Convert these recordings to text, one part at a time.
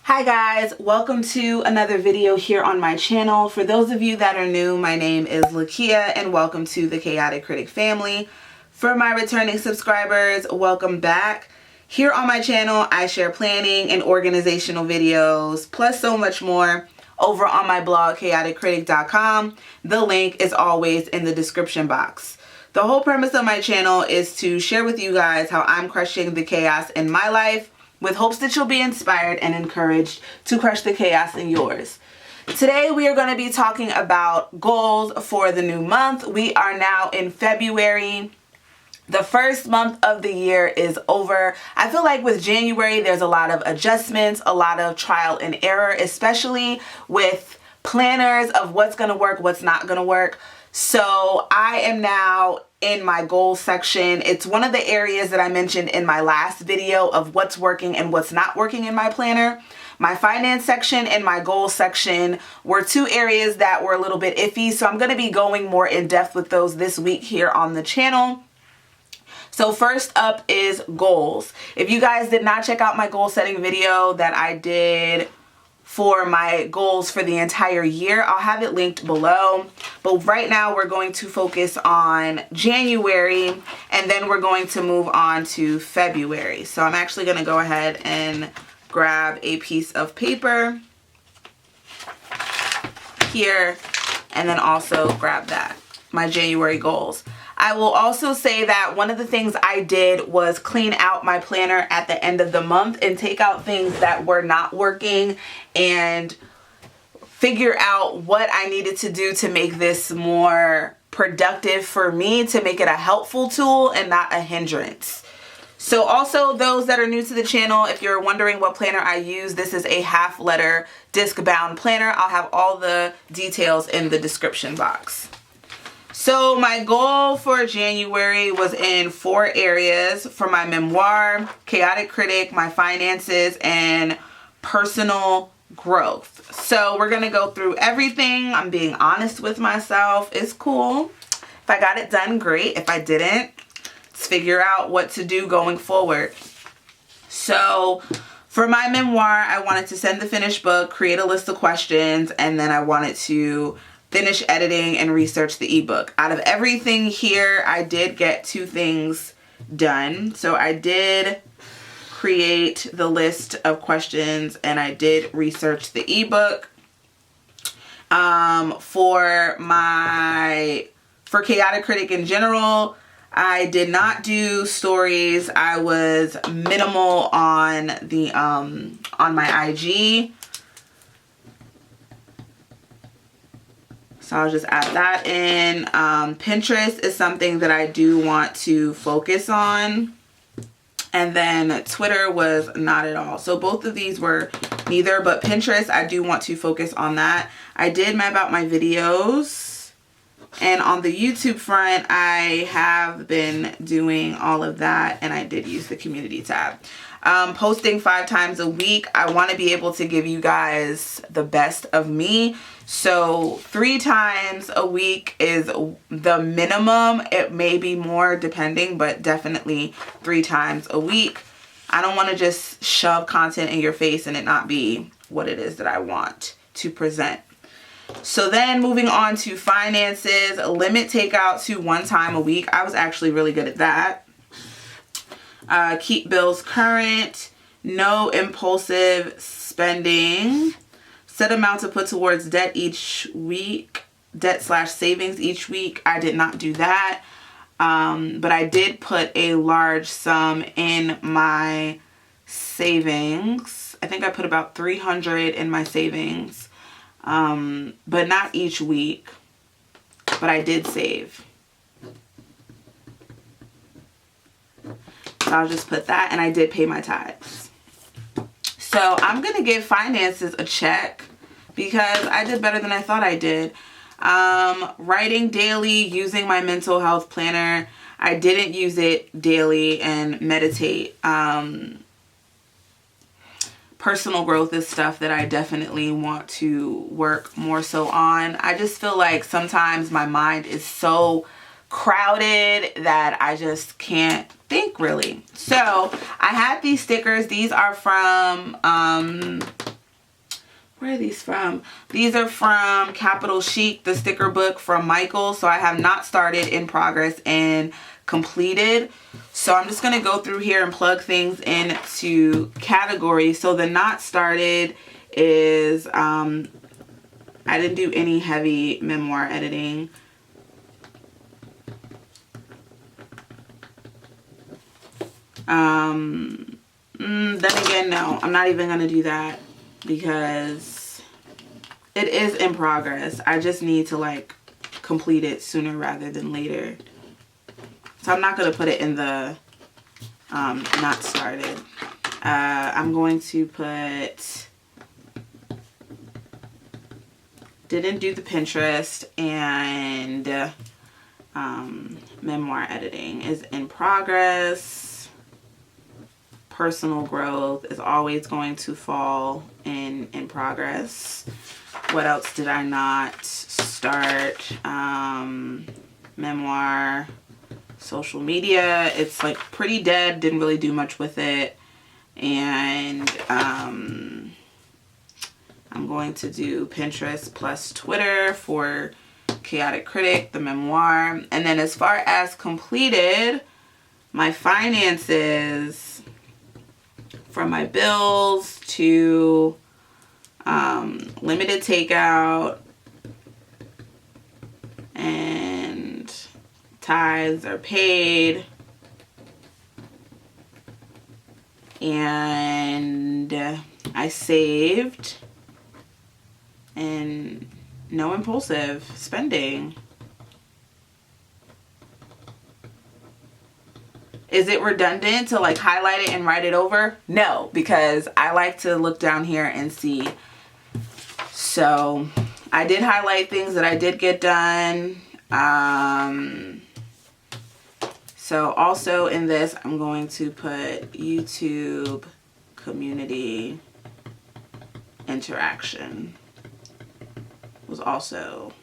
Hi guys, welcome to another video here on my channel. For those of you that are new, my name is Lakia and welcome to the Chaotic Critic family. For my returning subscribers, welcome back. Here on my channel, I share planning and organizational videos, plus so much more over on my blog, chaoticcritic.com. The link is always in the description box. The whole premise of my channel is to share with you guys how I'm crushing the chaos in my life, with hopes that you'll be inspired and encouraged to crush the chaos in yours. Today we are going to be talking about goals for the new month. We are now in February. The first month of the year is over. I feel like with January there's a lot of adjustments, a lot of trial and error, especially with planners of what's going to work, what's not going to work. So I am now in my goals section. It's one of the areas that I mentioned in my last video of what's working and what's not working in my planner. My finance section and my goals section were two areas that were a little bit iffy. So I'm going to be going more in depth with those this week here on the channel. So first up is goals. If you guys did not check out my goal setting video that I did for my goals for the entire year, I'll have it linked below. But right now we're going to focus on January and then we're going to move on to February. So I'm actually going to go ahead and grab a piece of paper here and then also grab that, my January goals. I will also say that one of the things I did was clean out my planner at the end of the month and take out things that were not working and figure out what I needed to do to make this more productive for me, to make it a helpful tool and not a hindrance. So also those that are new to the channel, if you're wondering what planner I use, this is a half letter Discbound planner. I'll have all the details in the description box. So my goal for January was in 4 areas: for my memoir, Chaotic Critic, my finances, and personal growth. So we're going to go through everything. I'm being honest with myself. It's cool. If I got it done, great. If I didn't, let's figure out what to do going forward. So for my memoir, I wanted to send the finished book, create a list of questions, and then I wanted to finish editing and research the ebook. Out of everything here, I did get 2 things done. So I did create the list of questions and I did research the ebook. For Chaotic Critic in general, I did not do stories. I was minimal on the on my IG. So I'll just add that in. Pinterest is something that I do want to focus on. And then Twitter was not at all. So both of these were neither, but Pinterest, I do want to focus on that. I did map out my videos. And on the YouTube front, I have been doing all of that. And I did use the community tab. Posting 5 times a week. I want to be able to give you guys the best of me. So 3 times a week is the minimum. It may be more depending, but definitely 3 times a week. I don't want to just shove content in your face and it not be what it is that I want to present. So then moving on to finances, limit takeout to 1 time a week. I was actually really good at that. Keep bills current, no impulsive spending, set amount to put towards debt each week, debt/savings each week. I did not do that, but I did put a large sum in my savings. I think I put about 300 in my savings, but not each week, but I did save. I'll just put that, and I did pay my tithes. So I'm going to give finances a check because I did better than I thought I did. Writing daily, using my mental health planner. I didn't use it daily, and meditate. Personal growth is stuff that I definitely want to work more so on. I just feel like sometimes my mind is so crowded that I just can't think really. So I had these stickers. These are from Where are these from? These are from Capital Chic, the sticker book from Michael. So I have not started, in progress, and completed. So I'm just going to go through here and plug things into categories. So the not started is, I didn't do any heavy memoir editing. Then again, no, I'm not even going to do that because it is in progress. I just need to like complete it sooner rather than later. So I'm not going to put it in the not started. I'm going to put didn't do the Pinterest, and memoir editing is in progress. Personal growth is always going to fall in progress. What else did I not start? Memoir, social media, it's like pretty dead, didn't really do much with it. And I'm going to do Pinterest plus Twitter for Chaotic Critic, the memoir. And then as far as completed, my finances, from my bills to limited takeout and tithes are paid, and I saved, and no impulsive spending. Is it redundant to like highlight it and write it over? No, because I like to look down here and see. So I did highlight things that I did get done. So also in this, I'm going to put YouTube community interaction was also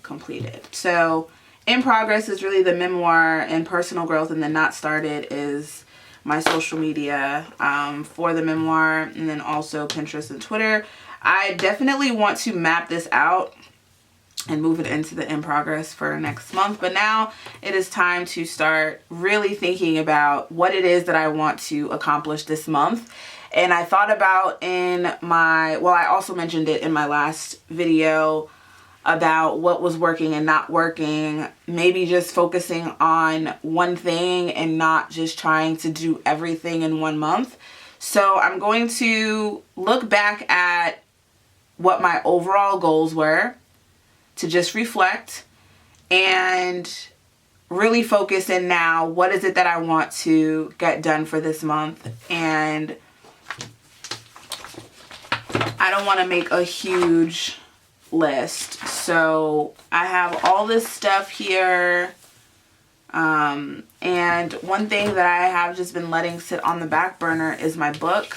completed. So in progress is really the memoir and personal growth, and then not started is my social media for the memoir, and then also Pinterest and Twitter. I definitely want to map this out and move it into the in progress for next month. But now it is time to start really thinking about what it is that I want to accomplish this month. And I thought about in my, well, I also mentioned it in my last video about what was working and not working, maybe just focusing on one thing and not just trying to do everything in 1 month. So I'm going to look back at what my overall goals were, to just reflect and really focus in now, what is it that I want to get done for this month. And I don't want to make a huge list. So I have all this stuff here. And one thing that I have just been letting sit on the back burner is my book.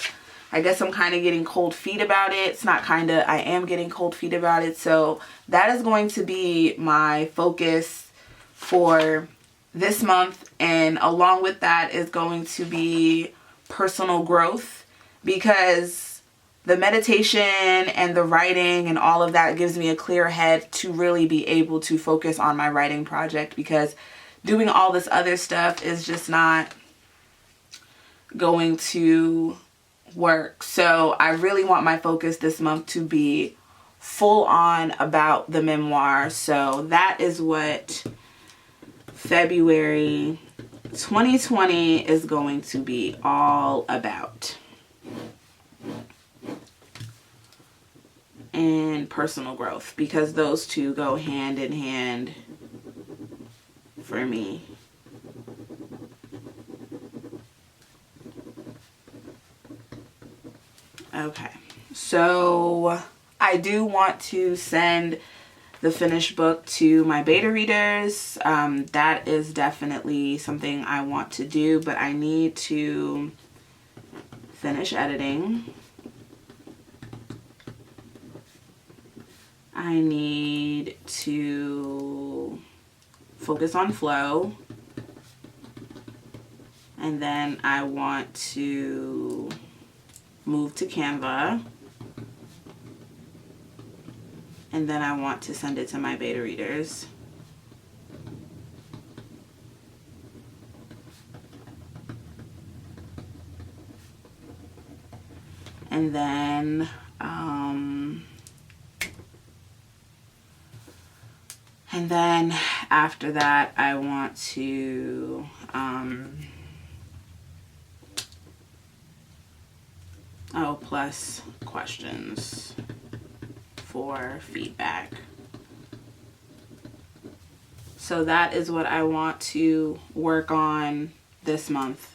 I guess I'm kind of getting cold feet about it. It's not kind of, I am getting cold feet about it. So that is going to be my focus for this month. And along with that is going to be personal growth, because the meditation and the writing and all of that gives me a clear head to really be able to focus on my writing project, because doing all this other stuff is just not going to work. So I really want my focus this month to be full on about the memoir. So that is what February 2020 is going to be all about. And personal growth, because those two go hand in hand for me. Okay, so I do want to send the finished book to my beta readers. That is definitely something I want to do, but I need to finish editing. I need to focus on flow. And then I want to move to Canva. and then I want to send it to my beta readers. And then after that, I want to plus questions for feedback. So that is what I want to work on this month,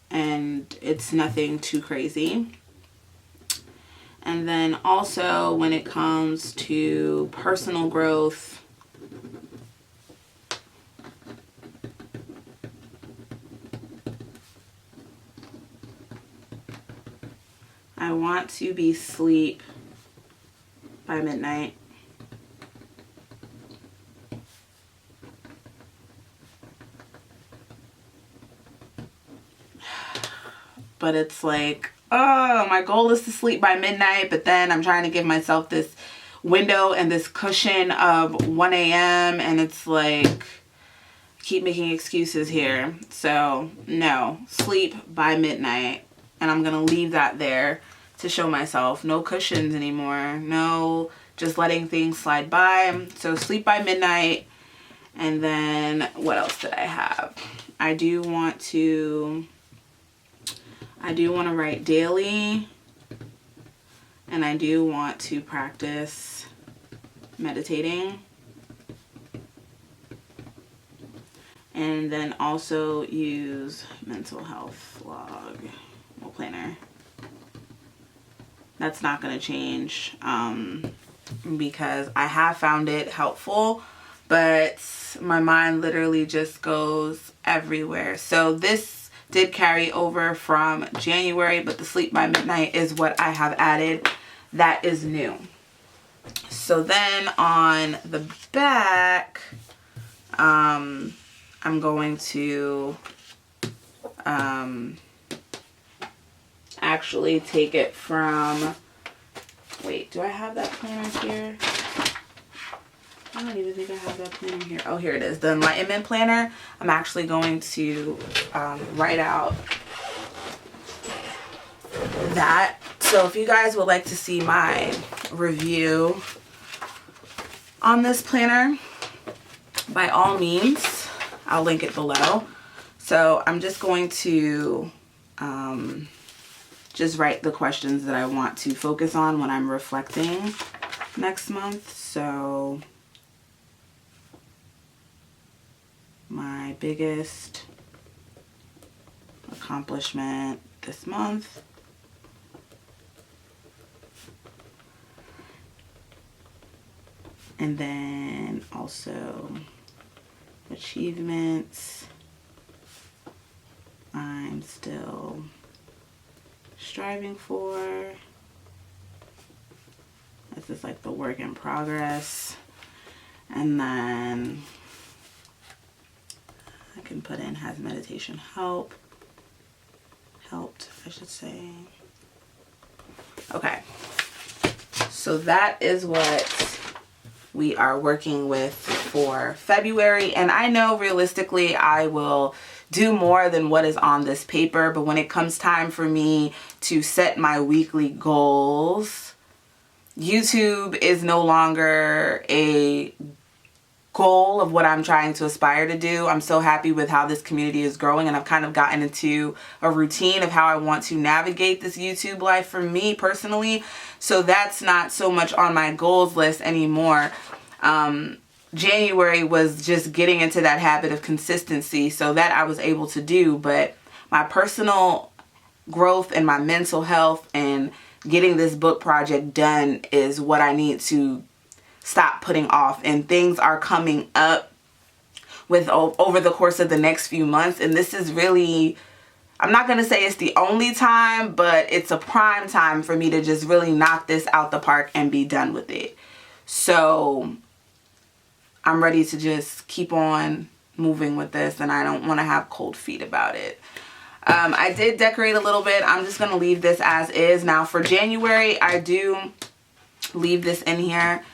and it's nothing too crazy. And then also when it comes to personal growth, I want to be asleep by midnight. But it's like, oh, my goal is to sleep by midnight, but then I'm trying to give myself this window and this cushion of 1 a.m. and it's like, keep making excuses here. So no, sleep by midnight. And I'm going to leave that there to show myself. No cushions anymore. No, just letting things slide by. So sleep by midnight. And then what else did I have? I do want to write daily. And I do want to practice meditating. And then also use mental health log planner. That's not going to change because I have found it helpful, but my mind literally just goes everywhere. So this did carry over from January, but the sleep by midnight is what I have added. That is new. So then on the back, I'm going to actually take it from, wait, do I have that planner here? I don't even think I have that planner here. Oh, here it is, the Enlightenment Planner. I'm actually going to write out that. So if you guys would like to see my review on this planner, by all means, I'll link it below. So I'm just going to just write the questions that I want to focus on when I'm reflecting next month. So my biggest accomplishment this month. And then also achievements I'm still striving for. This is like the work in progress. And then I can put in, has meditation helped, I should say. Okay. So that is what we are working with for February. And I know realistically I will do more than what is on this paper, but when it comes time for me to set my weekly goals, YouTube is no longer a goal of what I'm trying to aspire to do. I'm so happy with how this community is growing, and I've kind of gotten into a routine of how I want to navigate this YouTube life for me personally. So that's not so much on my goals list anymore. January was just getting into that habit of consistency, so that I was able to do, but my personal growth and my mental health and getting this book project done is what I need to stop putting off. And things are coming up with over the course of the next few months, and this is really, I'm not going to say it's the only time, but it's a prime time for me to just really knock this out the park and be done with it. So I'm ready to just keep on moving with this, and I don't want to have cold feet about it. I did decorate a little bit. I'm just going to leave this as is. Now for January, I do leave this in here.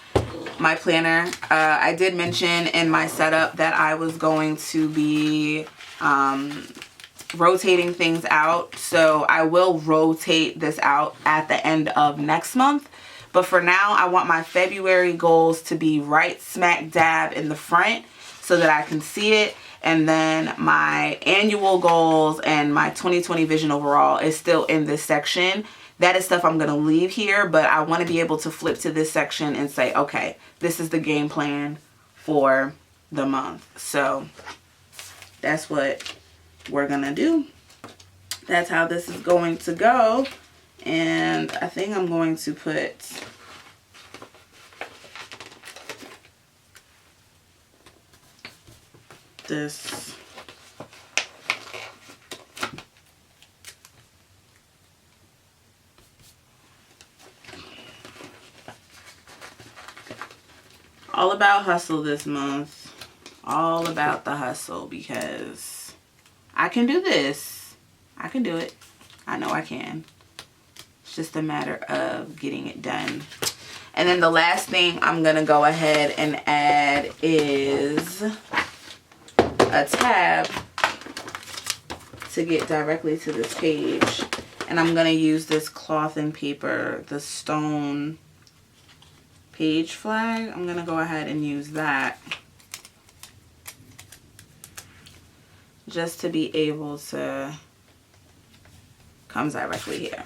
my planner. I did mention in my setup that I was going to be rotating things out, so I will rotate this out at the end of next month. But for now, I want my February goals to be right smack dab in the front so that I can see it. And then my annual goals and my 2020 vision overall is still in this section. That is stuff I'm going to leave here, but I want to be able to flip to this section and say, okay, this is the game plan for the month. So that's what we're going to do. That's how this is going to go. And I think I'm going to put this all about hustle this month. All about the hustle, because I can do this. I can do it. I know I can. It's just a matter of getting it done. And then the last thing I'm going to go ahead and add is a tab to get directly to this page. And I'm going to use this cloth and paper, the stone page flag. I'm going to go ahead and use that just to be able to come directly here.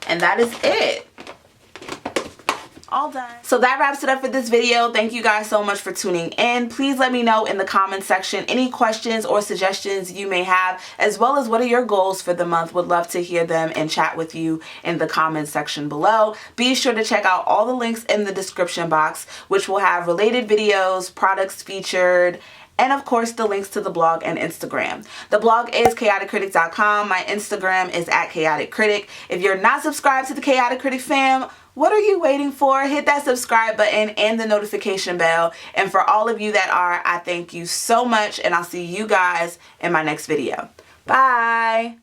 And that is it. All done. So that wraps it up for this video. Thank you guys so much for tuning in. Please let me know in the comment section any questions or suggestions you may have, as well as what are your goals for the month. Would love to hear them and chat with you in the comment section below. Be sure to check out all the links in the description box, which will have related videos, products featured, and of course the links to the blog and Instagram. The blog is chaoticcritic.com. My Instagram is @chaoticcritic. If you're not subscribed to the Chaotic Critic fam, what are you waiting for? Hit that subscribe button and the notification bell. And for all of you that are, I thank you so much, and I'll see you guys in my next video. Bye.